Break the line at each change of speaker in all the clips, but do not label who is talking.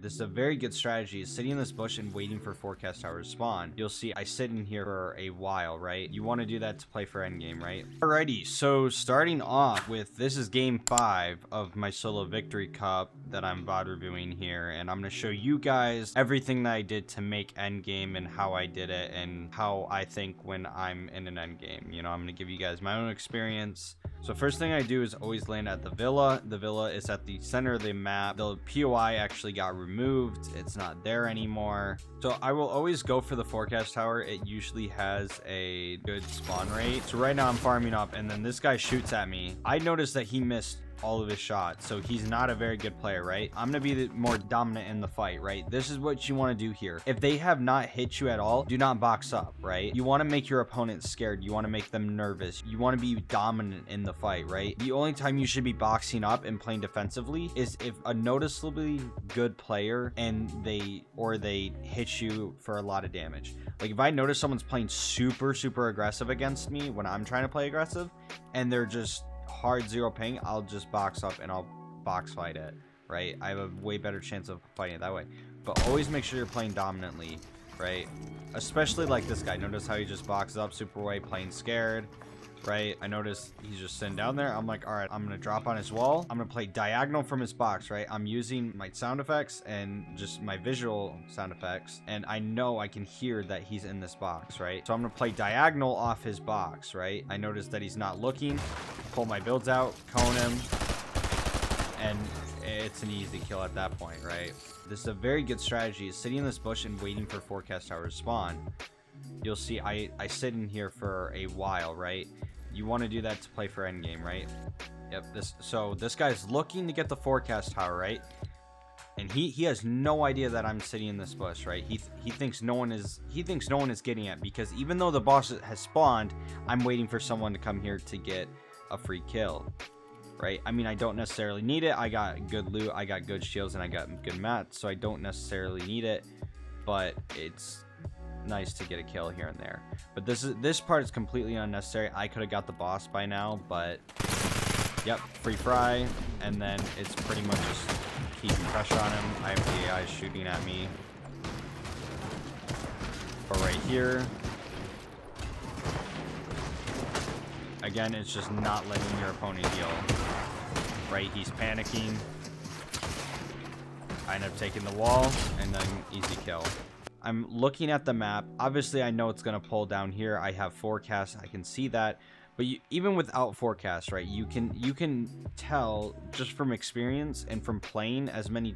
This is a very good strategy, is sitting in this bush and waiting for forecast tower to spawn. You'll see I sit in here for a while, right? You want to do that to play for endgame, right? Alrighty, so starting off with, this is game 5 of my solo victory cup that I'm VOD reviewing here, and I'm going to show you guys everything that I did to make endgame and how I did it and how I think when I'm in an endgame. You know, I'm going to give you guys my own experience. So first thing I do is always land at the villa. The villa is at the center of the map. The POI actually got removed. It's not there anymore. So I will always go for the forecast tower. It usually has a good spawn rate. So right now I'm farming up, and then this guy shoots at me. I noticed that he missed all of his shots, so he's not a very good player, right? I'm gonna be the more dominant in the fight, right? This is what you want to do here. If they have not hit you at all, do not box up, right? You want to make your opponent scared. You want to make them nervous. You want to be dominant in the fight, right? The only time you should be boxing up and playing defensively is if a noticeably good player and they hit you for a lot of damage. Like if I notice someone's playing super aggressive against me when I'm trying to play aggressive and they're just hard zero ping, I'll just box up and I'll box fight it, right? I have a way better chance of fighting it that way. But always make sure you're playing dominantly, right? Especially like this guy. Notice how he just boxes up super way, playing scared, right? I notice he's just sitting down there. I'm like, all right, I'm gonna drop on his wall. I'm gonna play diagonal from his box, right? I'm using my sound effects and just my visual sound effects, and I know I can hear that he's in this box, right? So I'm gonna play diagonal off his box, right? I notice that he's not looking. Pull my builds out, cone him, and it's an easy kill at that point, right? This is a very good strategy, is sitting in this bush and waiting for forecast tower to spawn. You'll see I sit in here for a while, right? You want to do that to play for endgame, right? Yep. This guy's looking to get the forecast tower, right? And he has no idea that I'm sitting in this bush, right? He thinks no one is getting it, because even though the boss has spawned, I'm waiting for someone to come here to get a free kill, right? I mean, I don't necessarily need it. I got good loot, I got good shields, and I got good mats, so I don't necessarily need it, but it's nice to get a kill here and there. But this part is completely unnecessary. I could have got the boss by now, but yep, free fry, and then it's pretty much just keeping pressure on him. I have the AI shooting at me. But right here, again, it's just not letting your opponent heal, right? He's panicking. I end up taking the wall, and then easy kill. I'm looking at the map. Obviously, I know it's going to pull down here. I have forecast. I can see that. But even without forecast, right, you can tell just from experience and from playing as many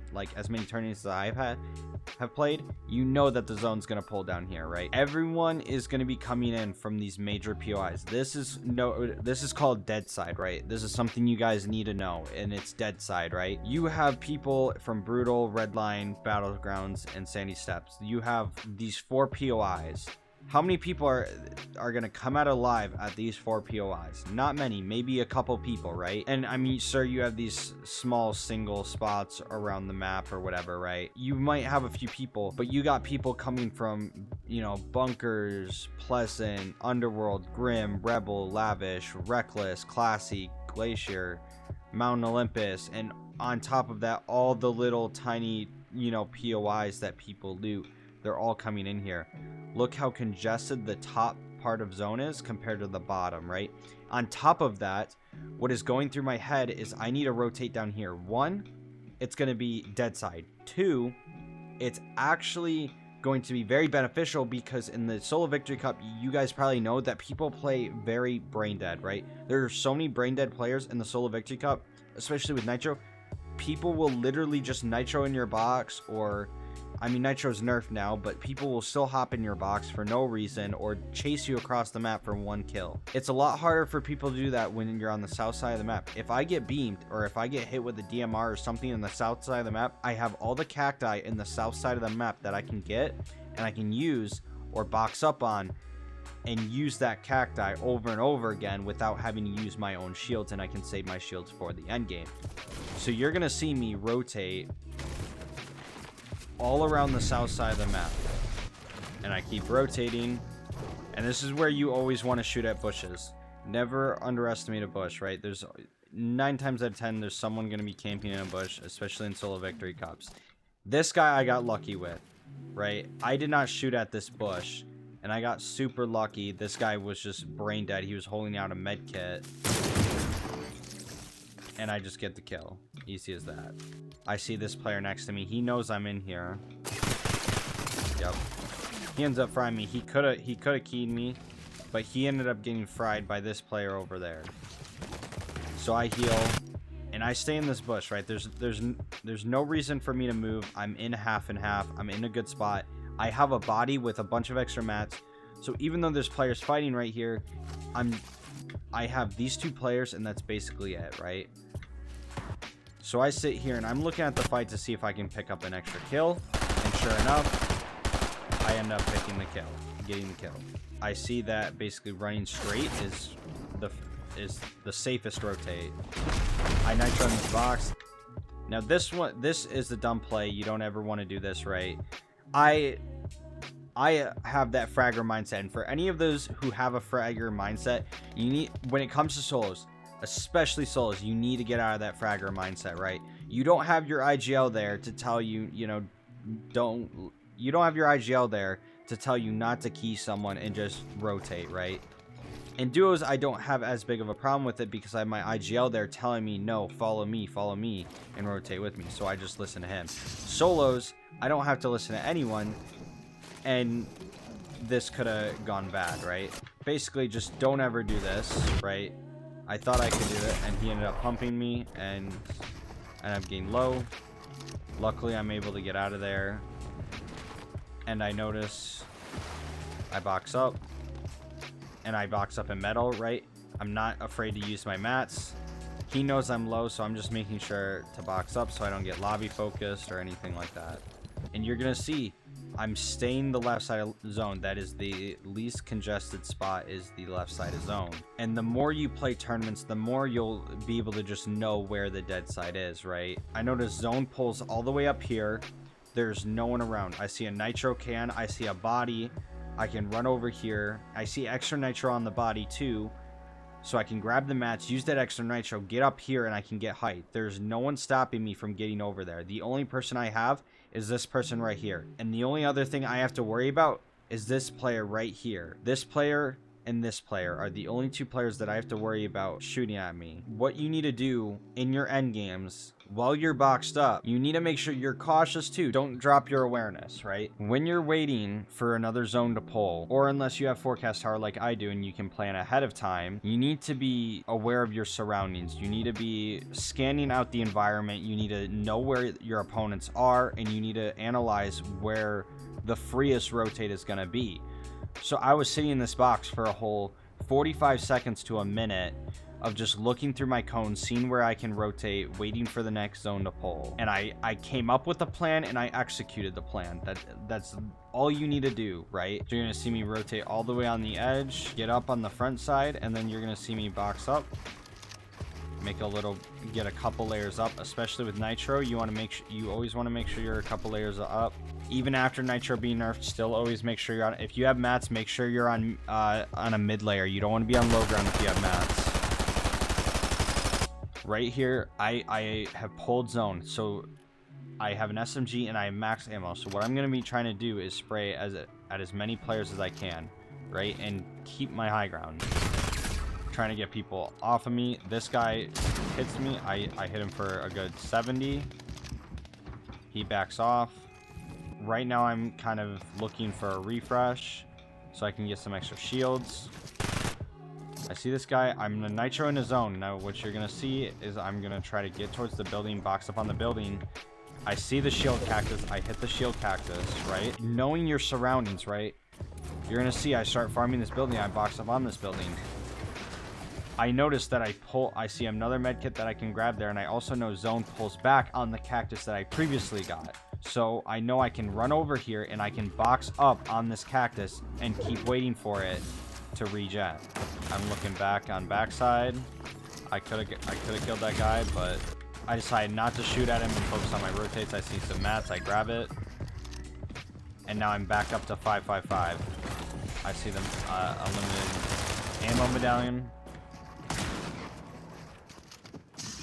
tournaments as I have played, you know that the zone's going to pull down here, right? Everyone is going to be coming in from these major POIs. This is called dead side, right? This is something you guys need to know, and it's dead side, right? You have people from Brutal, Redline, Battlegrounds, and Sandy Steps. You have these 4 POIs. How many people are going to come out alive at these 4 POIs? Not many, maybe a couple people, right? And I mean, sir, you have these small single spots around the map or whatever, right? You might have a few people, but you got people coming from, you know, Bunkers, Pleasant, Underworld, Grim, Rebel, Lavish, Reckless, Classy, Glacier, Mountain Olympus, and on top of that, all the little tiny, you know, POIs that people loot. They're all coming in here. Look how congested the top part of zone is compared to the bottom, right? On top of that, what is going through my head is I need to rotate down here. 1, it's going to be dead side. 2, it's actually going to be very beneficial because in the solo victory cup, you guys probably know that people play very brain dead, right? There are so many brain dead players in the solo victory cup, especially with nitro. People will literally just nitro in your box, or I mean, Nitro's nerfed now, but people will still hop in your box for no reason or chase you across the map for 1 kill. It's a lot harder for people to do that when you're on the south side of the map. If I get beamed or if I get hit with a DMR or something in the south side of the map, I have all the cacti in the south side of the map that I can get and I can use or box up on and use that cacti over and over again without having to use my own shields, and I can save my shields for the end game. So you're going to see me rotate all around the south side of the map, and I keep rotating, and this is where you always want to shoot at bushes. Never underestimate a bush, right? There's 9 times out of 10 there's someone going to be camping in a bush, especially in solo victory cups. This guy I got lucky with, right? I did not shoot at this bush, and I got super lucky. This guy was just brain dead. He was holding out a med kit, and I just get the kill. Easy as that. I see this player next to me. He knows I'm in here. Yep. He ends up frying me. He could have keyed me, but he ended up getting fried by this player over there. So I heal, and I stay in this bush, right? There's no reason for me to move. I'm in half and half. I'm in a good spot. I have a body with a bunch of extra mats. So even though there's players fighting right here, I have these two players, and that's basically it, right? So I sit here, and I'm looking at the fight to see if I can pick up an extra kill. And sure enough, I end up picking the kill, getting the kill. I see that basically running straight is the safest rotate. I nitro in this box. Now this is the dumb play. You don't ever want to do this, right? I have that fragger mindset, and for any of those who have a fragger mindset, you need, when it comes to solos, especially solos, you need to get out of that fragger mindset, right? You don't have your IGL there to tell you, you know, you don't have your IGL there to tell you not to key someone and just rotate, right? In duos, I don't have as big of a problem with it because I have my IGL there telling me, no, follow me, and rotate with me. So I just listen to him. Solos, I don't have to listen to anyone, and this could have gone bad, right? Basically, just don't ever do this, right? I thought I could do it, and he ended up pumping me, and I'm getting low. Luckily, I'm able to get out of there. And I notice I box up. And I box up in metal, right? I'm not afraid to use my mats. He knows I'm low, so I'm just making sure to box up so I don't get lobby focused or anything like that. And you're going to see I'm staying the left side of zone. That is the least congested spot, is the left side of zone. And the more you play tournaments, the more you'll be able to just know where the dead side is, right? I notice zone pulls all the way up here. There's no one around. I see a nitro can. I see a body. I can run over here. I see extra nitro on the body too. So I can grab the mats, use that extra nitro, get up here, and I can get height. There's no one stopping me from getting over there. The only person I have is this person right here. And the only other thing I have to worry about is this player right here. This player and this player are the only two players that I have to worry about shooting at me. What you need to do in your end games while you're boxed up, you need to make sure you're cautious too. Don't drop your awareness, right? When you're waiting for another zone to pull, or unless you have forecast tower like I do and you can plan ahead of time, you need to be aware of your surroundings. You need to be scanning out the environment. You need to know where your opponents are, and you need to analyze where the freest rotate is going to be. So I was sitting in this box for a whole 45 seconds to a minute of just looking through my cones, seeing where I can rotate, waiting for the next zone to pull. And I came up with a plan, and I executed the plan. That's all you need to do, right? So you're gonna see me rotate all the way on the edge, get up on the front side, and then you're gonna see me box up, get a couple layers up. Especially with nitro, you always want to make sure you're a couple layers up. Even after nitro being nerfed, still always make sure you're on. If you have mats, make sure you're on a mid layer. You don't want to be on low ground if you have mats. Right here, I have pulled zone, so I have an SMG and I have max ammo. So what I'm going to be trying to do is spray at as many players as I can, right? And keep my high ground. Trying to get people off of me. This guy hits me. I hit him for a good 70. He backs off. Right now I'm kind of looking for a refresh so I can get some extra shields. I see this guy. I'm gonna nitro in his zone. Now what you're gonna see is I'm gonna try to get towards the building, box up on the building. I see the shield cactus. I hit the shield cactus, right? Knowing your surroundings, right? You're gonna see I start farming this building. I box up on this building. I notice that I see another medkit that I can grab there, and I also know zone pulls back on the cactus that I previously got. So I know I can run over here and I can box up on this cactus and keep waiting for it to regen. I'm looking back on backside. I could have killed that guy, but I decided not to shoot at him and focus on my rotates. I see some mats, I grab it, and now I'm back up to 555. I see them a limited ammo medallion.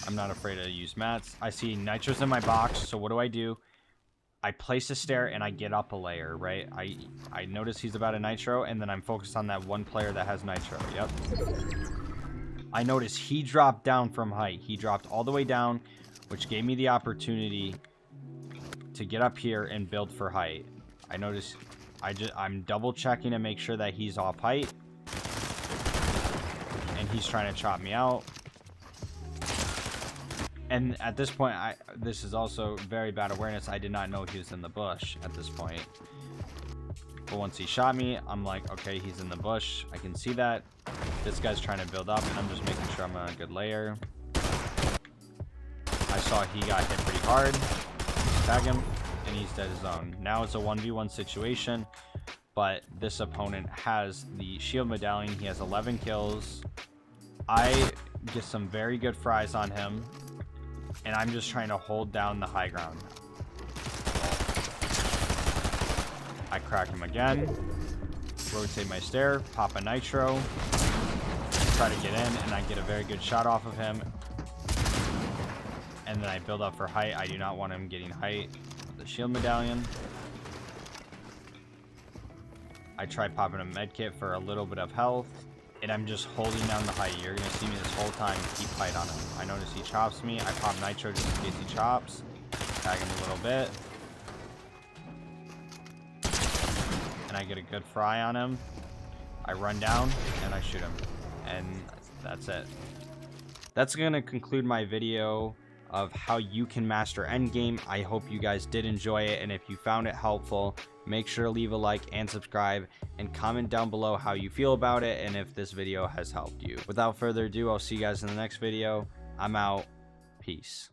I'm not afraid to use mats. I see nitros in my box, so what do? I place a stair and I get up a layer, right? I notice he's about a nitro, and then I'm focused on that one player that has nitro. Yep. I notice he dropped down from height. He dropped all the way down, which gave me the opportunity to get up here and build for height. I notice I'm double checking to make sure that he's off height, and he's trying to chop me out. And at this point, this is also very bad awareness. I did not know he was in the bush at this point. But once he shot me, I'm like, okay, he's in the bush. I can see that. This guy's trying to build up, and I'm just making sure I'm on a good layer. I saw he got hit pretty hard. Tag him, and he's dead his own. Now it's a 1v1 situation, but this opponent has the shield medallion. He has 11 kills. I get some very good fries on him, and I'm just trying to hold down the high ground. I crack him again, rotate my stair, pop a nitro, try to get in, and I get a very good shot off of him. And then I build up for height. I do not want him getting height with the shield medallion. I try popping a medkit for a little bit of health, and I'm just holding down the height. You're going to see me this whole time keep height on him. I notice he chops me. I pop nitro just in case he chops. Tag him a little bit. And I get a good fry on him. I run down and I shoot him. And that's it. That's going to conclude my video of how you can master Endgame. I hope you guys did enjoy it, and if you found it helpful, make sure to leave a like and subscribe, and comment down below how you feel about it and if this video has helped you. Without further ado, I'll see you guys in the next video. I'm out. Peace.